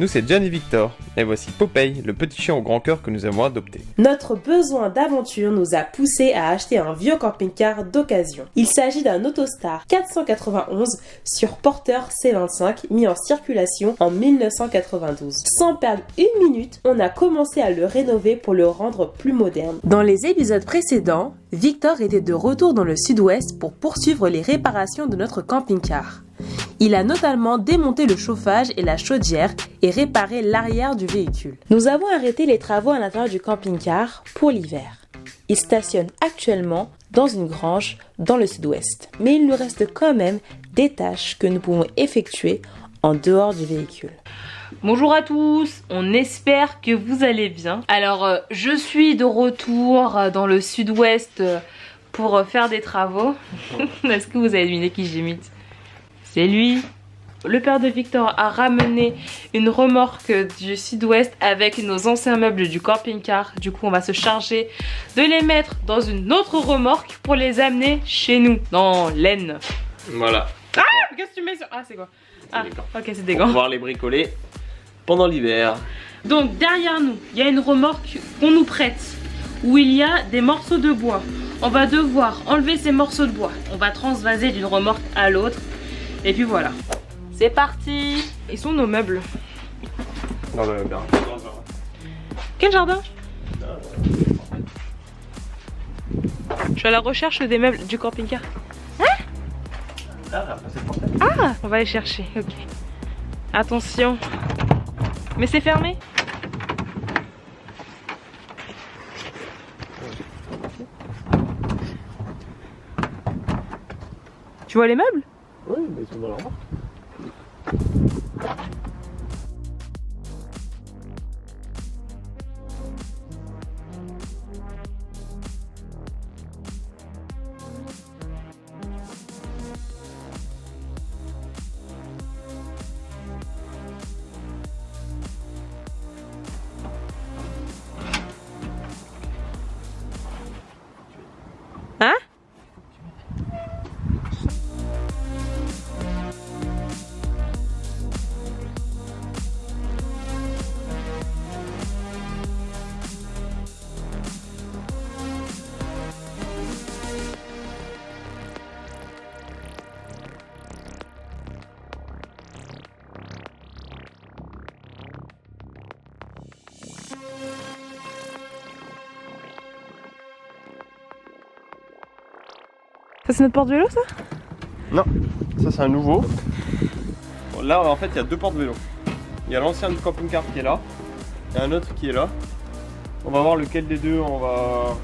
nous c'est John et Victor, et voici Popeye, le petit chien au grand cœur que nous avons adopté. Notre besoin d'aventure nous a poussé à acheter un vieux camping-car d'occasion. Il s'agit d'un Autostar 491 sur porteur C25 mis en circulation en 1992. Sans perdre une minute, on a commencé à le rénover pour le rendre plus moderne. Dans les épisodes précédents, Victor était de retour dans le sud-ouest pour poursuivre les réparations de notre camping-car. Il a notamment démonté le chauffage et la chaudière et réparé l'arrière du véhicule. Nous avons arrêté les travaux à l'intérieur du camping-car pour l'hiver. Il stationne actuellement dans une grange dans le sud-ouest. Mais il nous reste quand même des tâches que nous pouvons effectuer en dehors du véhicule. Bonjour à tous, on espère que vous allez bien. Alors je suis de retour dans le sud-ouest pour faire des travaux. Est-ce que vous avez deviné qui j'imite? C'est lui. Le père de Victor a ramené une remorque du sud-ouest avec nos anciens meubles du camping-car. Du coup on va se charger de les mettre dans une autre remorque pour les amener chez nous, dans l'Aisne. Voilà. Ah, qu'est-ce que tu mets sur... Ah, c'est quoi? Ah, ok, c'est des Pour gants. pouvoir les bricoler pendant l'hiver. Donc derrière nous, il y a une remorque qu'on nous prête où il y a des morceaux de bois. On va devoir enlever ces morceaux de bois. On va transvaser d'une remorque à l'autre. Et puis voilà. C'est parti. Ils sont nos meubles. Dans le jardin. Quel jardin? Je suis à la recherche des meubles du camping-car. Ah, on va les chercher, ok. Attention. Mais c'est fermé? Tu vois les meubles? Oui, mais ils sont dans la remorque. Hein? Ça c'est notre porte-vélo ça? Non, ça c'est un nouveau. Bon, là en fait il y a deux porte-vélos. Il y a l'ancien du camping-car qui est là, et un autre qui est là. On va voir lequel des deux on va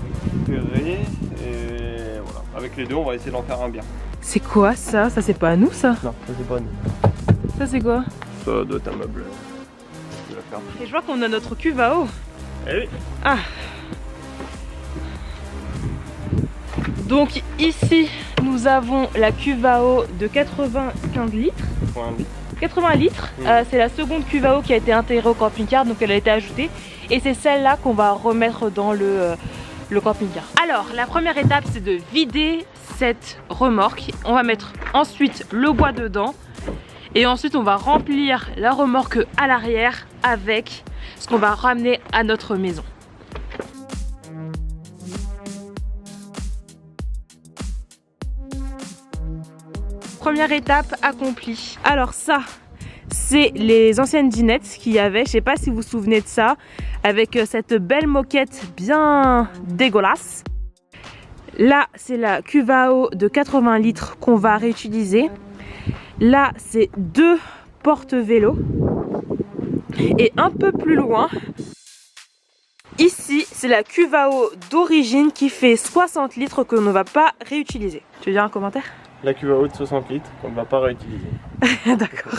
récupérer, et voilà. Avec les deux on va essayer d'en faire un bien. C'est quoi ça? Ça c'est pas à nous ça? Non, ça c'est pas nous. Ça c'est quoi? Ça doit être un meuble de la ferme. Et je vois qu'on a notre cuve à eau. Eh oui. Ah. Donc ici nous avons la cuve à eau de 95 litres. 80 litres, c'est la seconde cuve à eau qui a été intégrée au camping-car, donc elle a été ajoutée. Et c'est celle-là qu'on va remettre dans le camping-car. Alors la première étape c'est de vider cette remorque. On va mettre ensuite le bois dedans. Et ensuite on va remplir la remorque à l'arrière avec ce qu'on va ramener à notre maison. Première étape accomplie. Alors ça, c'est les anciennes dinettes qu'il y avait. Je sais pas si vous vous souvenez de ça. Avec cette belle moquette bien dégueulasse. Là, c'est la cuve à eau de 80 litres qu'on va réutiliser. Là, c'est deux porte-vélos. Et un peu plus loin, ici, c'est la cuve à eau d'origine qui fait 60 litres que l'on ne va pas réutiliser. Tu veux dire un commentaire ? La cuve à eau de 60 litres qu'on ne va pas réutiliser. D'accord.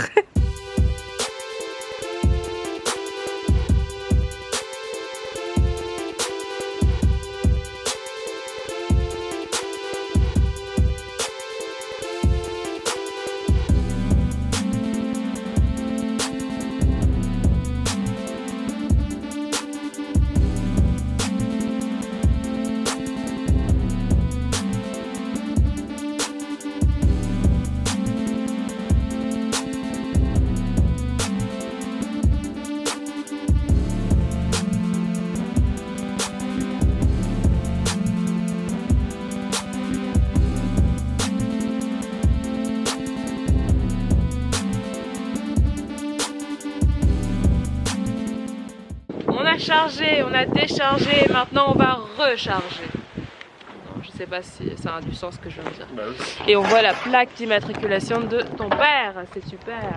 a chargé, on a déchargé, et maintenant on va recharger. Non, je sais pas si ça a du sens ce que je viens de dire. Bah oui. Et on voit la plaque d'immatriculation de ton père, c'est super.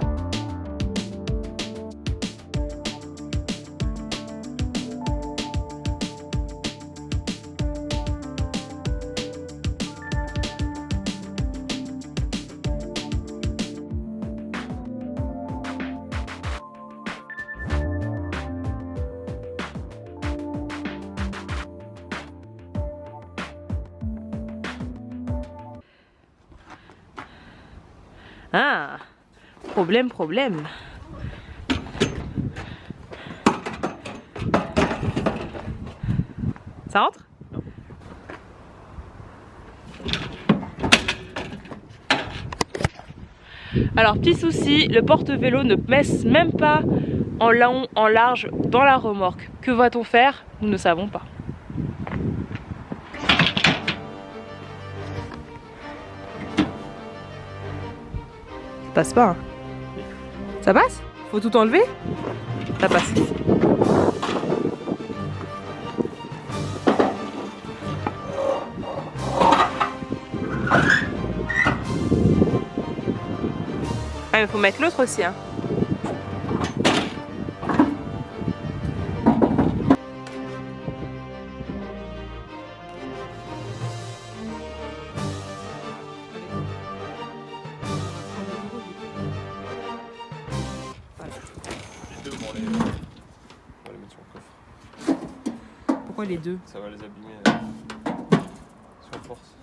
Ah, problème. Ça rentre? Alors, petit souci, le porte-vélo ne pèse même pas en long, en large dans la remorque. Que va-t-on faire? Nous ne savons pas. Ça passe pas. Hein. Ça passe? Faut tout enlever? Ça passe. Ah, mais faut mettre l'autre aussi. Hein. Les deux, on va les mettre sur le coffre. Pourquoi les deux? Ça va les abîmer sur force.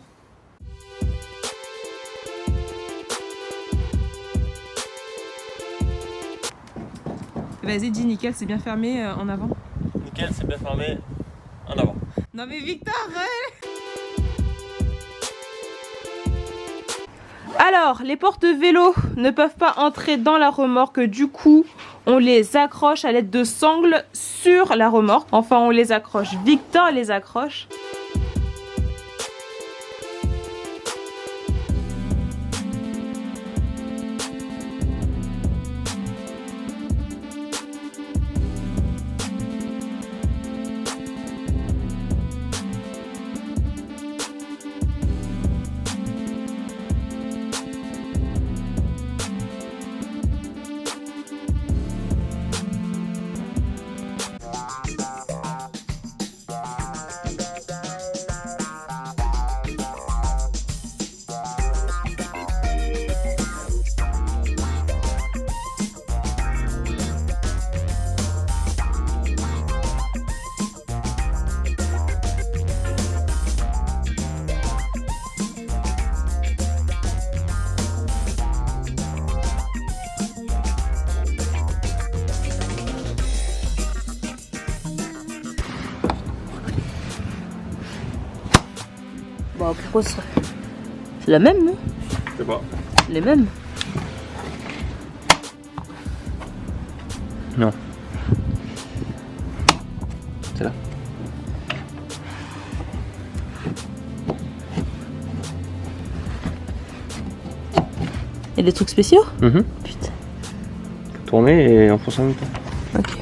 Vas-y, dis nickel, c'est bien fermé en avant. Nickel, c'est bien fermé. En avant. Non mais Victor, Alors, les porte-vélos ne peuvent pas entrer dans la remorque, du coup, on les accroche à l'aide de sangles sur la remorque. Enfin, on les accroche. Victor les accroche. Bah pourquoi ça? C'est la même, non? Je sais pas. Les mêmes? Non. C'est là. Il y a des trucs spéciaux? Putain. Tourner et enfoncer en même temps. Ok.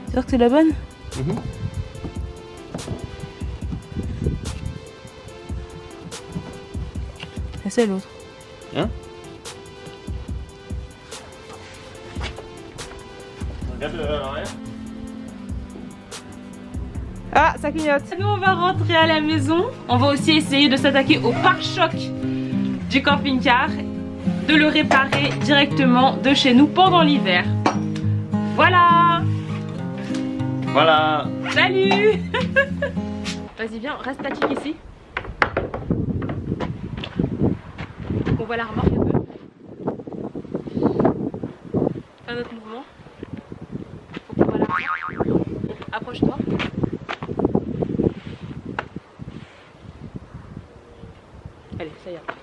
C'est sûr que c'est la bonne? Et c'est l'autre. Hein? Regarde l'arrière. Ah, ça clignote. Nous, on va rentrer à la maison. On va aussi essayer de s'attaquer au pare-choc du camping-car, de le réparer directement de chez nous pendant l'hiver. Voilà. Voilà. Salut. Vas-y, viens, reste statique ici. On voit la remorque un peu. Un autre mouvement. Faut qu'on voit la remorque. Approche-toi. Allez, ça y est.